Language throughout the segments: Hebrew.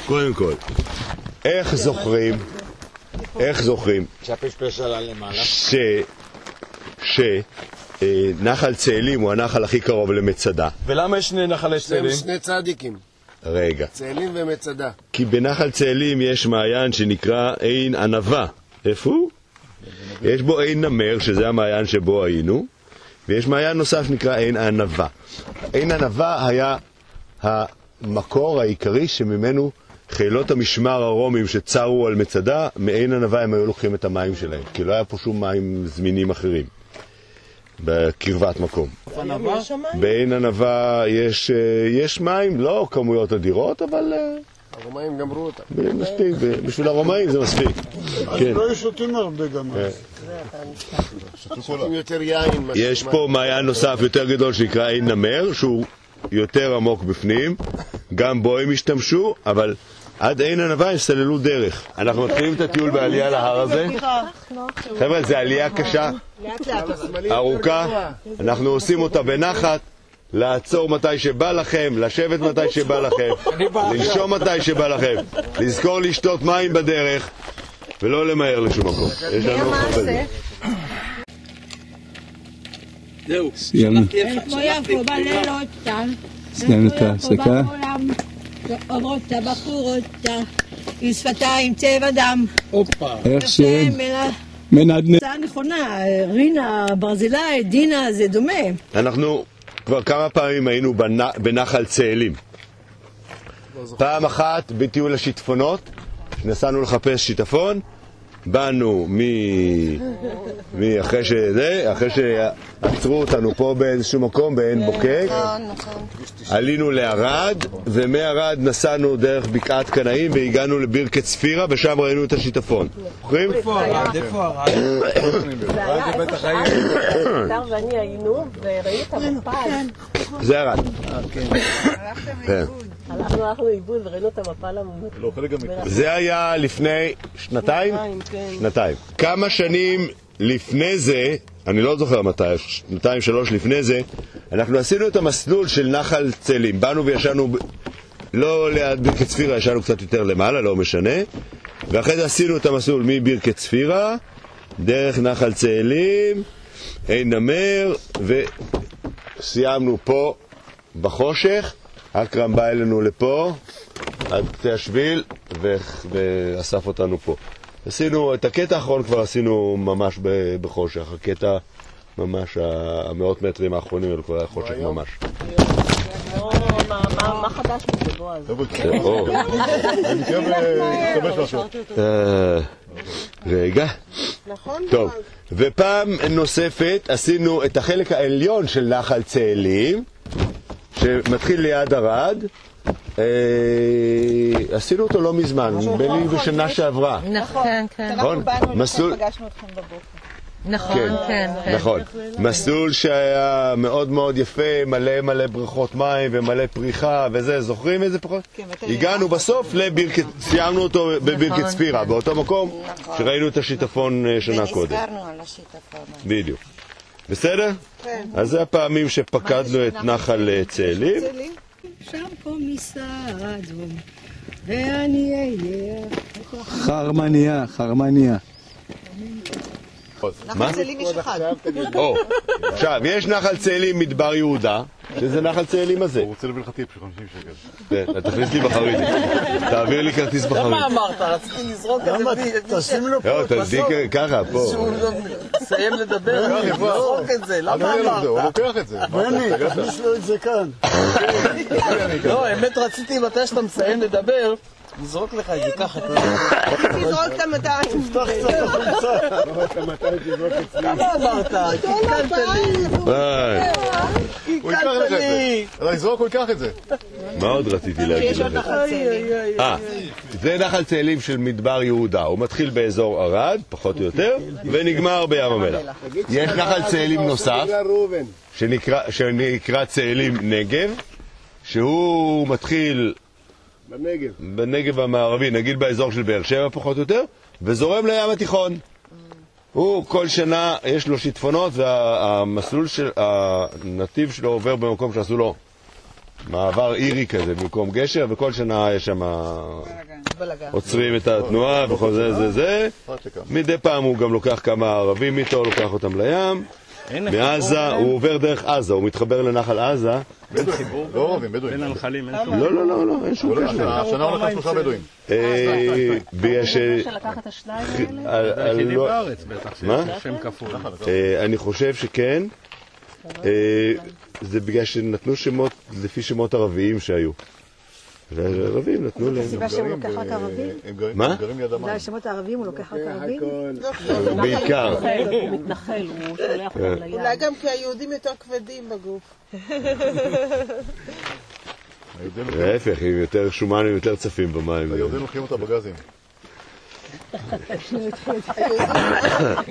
קודם כל, איך זוכרים שהפשפש עלה למעלה? שנחל צאלים הוא הנחל הכי קרוב למצדה. ולמה יש שני נחלי צאלים? שני צדיקים. רגע. צאלים ומצדה. כי בנחל צאלים יש מעיין שנקרא עין ענבה. איפה הוא? יש בו עין נמר, שזה המעיין שבו היינו, ויש מעיין נוסף שנקרא עין ענבה. עין ענבה היה המקור העיקרי שממנו חילות המשמר הרומים שצרו על מצדה, מעין ענבה הם היו לוקחים את המים שלהם, כי לא היה פה שום מים זמינים אחרים בקרבת מקום. בעין ענבה יש מים, לא כמויות אדירות, אבל הרומאים גמרו אותם. מספיק, בשביל הרומאים זה מספיק. לא יש שותים הרבה גם אז. שותים יותר יין. יש פה מעיין נוסף יותר גדול שנקרא עין נמר, שהוא יותר עמוק בפנים, גם בו הם השתמשו, אבל עד עין ענבה הם סללו דרך. אנחנו מתחילים את הטיול בעלייה להר הזה. חבר'ה, זה עלייה קשה, ארוכה, אנחנו עושים אותה בנחת, לעצור מתי שבא לכם, לשבת מתי שבא לכם, לנשום מתי שבא לכם, לזכור לשתות מים בדרך ולא למהר לשום מקום. יש לנו חברים. זהו, סיימנו את ההפסקה. אומרות הבחורות עם שפתיים צבע דם. איך שם? מנדנד. הצעה נכונה, רינה, ברזילאי, דינה, זה דומה. אנחנו כבר כמה פעמים היינו בנחל צאלים. פעם אחת בטיול השיטפונות, נסענו לחפש שיטפון, באנו אחרי שעצרו אותנו פה באיזשהו מקום, בעין בוקק, עלינו לערד, ומערד נסענו דרך בקעת קנאים והגענו לבירקת ספירה, ושם ראינו את השיטפון. זוכרים? איפה ערד? זה בטח טר ואני היינו וראינו את המפל. זה ערד. הלכנו לאיבוד וראינו את המפל זה היה לפני שנתיים? שנתיים. כמה שנים לפני זה, אני לא זוכר מתי, 2-3 לפני זה, אנחנו עשינו את המסלול של נחל צאלים. באנו וישנו, לא ליד בירקת ספירה, ישנו קצת יותר למעלה, לא משנה. ואחרי זה עשינו את המסלול מבירקת ספירה, דרך נחל צאלים, עין נמר, וסיימנו פה בחושך. אקרם בא אלינו לפה, עד קצה השביל, ואסף אותנו פה. עשינו, את הקטע האחרון כבר עשינו ממש בחושך, הקטע ממש, המאות מטרים האחרונים האלו כבר היה חושך ממש. מה חדש בזה, בועז? רגע. טוב, ופעם נוספת עשינו את החלק העליון של נחל צאלים, שמתחיל ליד ערד, עשינו אותו לא מזמן, בין בשנה שעברה. נכון, כן. אנחנו באנו לפני, פגשנו אתכם בבוקר. נכון, כן. נכון. מסלול שהיה מאוד מאוד יפה, מלא בריכות מים ומלא פריחה וזה, זוכרים איזה פחות? הגענו בסוף סיימנו אותו בבירקת ספירה, באותו מקום שראינו את השיטפון שנה קודם. ונזכרנו על השיטפון. בדיוק. בסדר? כן. אז זה הפעמים שפקדנו את נחל צאלים. שם פה מסעד, ואני אהיה... חרמניה. נחל צאלים יש אחד. עכשיו, יש נחל צאלים מדבר יהודה, שזה נחל צאלים הזה. הוא רוצה להביא לך טיפ של 50 שקל. תכניס לי בחרידי. תעביר לי כרטיס בחרידי. מה אמרת? רציתי לזרוק את זה. תשים לו פה. לא, תזדיק ככה, פה. סיים לדבר, לזרוק את זה. למה אמרת? הוא לוקח את זה. בני, תכניס לו את זה כאן. לא, האמת רציתי מתי שאתה מסיים לדבר, נזרוק לך את זה ככה. תזרוק את ה-200. תפתח קצת החולצה. למה את ה-200 תזרוק אצלי? כמה אמרת? קיקנת לי. הוא ייקח לך את זה. לזרוק הוא ייקח את זה. מה עוד רציתי להגיד לכם? זה נחל צאלים של מדבר יהודה. הוא מתחיל באזור ערד, פחות או יותר, ונגמר בים המלח. יש נחל צאלים נוסף, שנקרא צאלים נגב, שהוא מתחיל בנגב המערבי, נגיד באזור של באר שבע פחות או יותר, וזורם לים התיכון. הוא כל שנה יש לו שיטפונות, והמסלול של הנתיב שלו עובר במקום שעשו לו מעבר עירי כזה במקום גשר, וכל שנה יש שם עוצרים את התנועה וכל זה. מדי פעם הוא גם לוקח כמה ערבים איתו, לוקח אותם לים. מעזה, הוא עובר דרך עזה, הוא מתחבר לנחל עזה. אין חיבור? לא ערבים, בדואים. בין הנחלים, אין שום... לא, אין שום קשר. השנה הולכים 3 בדואים. בגלל ש... לקחת השניים האלה? היחידי בארץ בטח, שם כפול. אני חושב שכן. זה בגלל שנתנו שמות, לפי שמות ערביים שהיו. והערבים נתנו להם. הסיבה שהוא לוקח רק ערבים? מה? הם גרים ליד המים. בגלל שמות הערבים הוא לוקח רק ערבים? בעיקר. הוא מתנחל, הוא שולח אותם לים. אולי גם כי היהודים יותר כבדים בגוף. להפך, עם יותר שומן, עם יותר צפים במים. היהודים לוקחים אותה בגזים.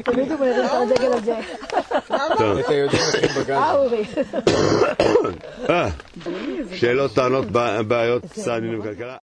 תמיד הוא מלך את הדגל הזה. את היהודים לוקחים בגז. אורי. שאלות, טענות, בעיות, סעדים וכלכלה.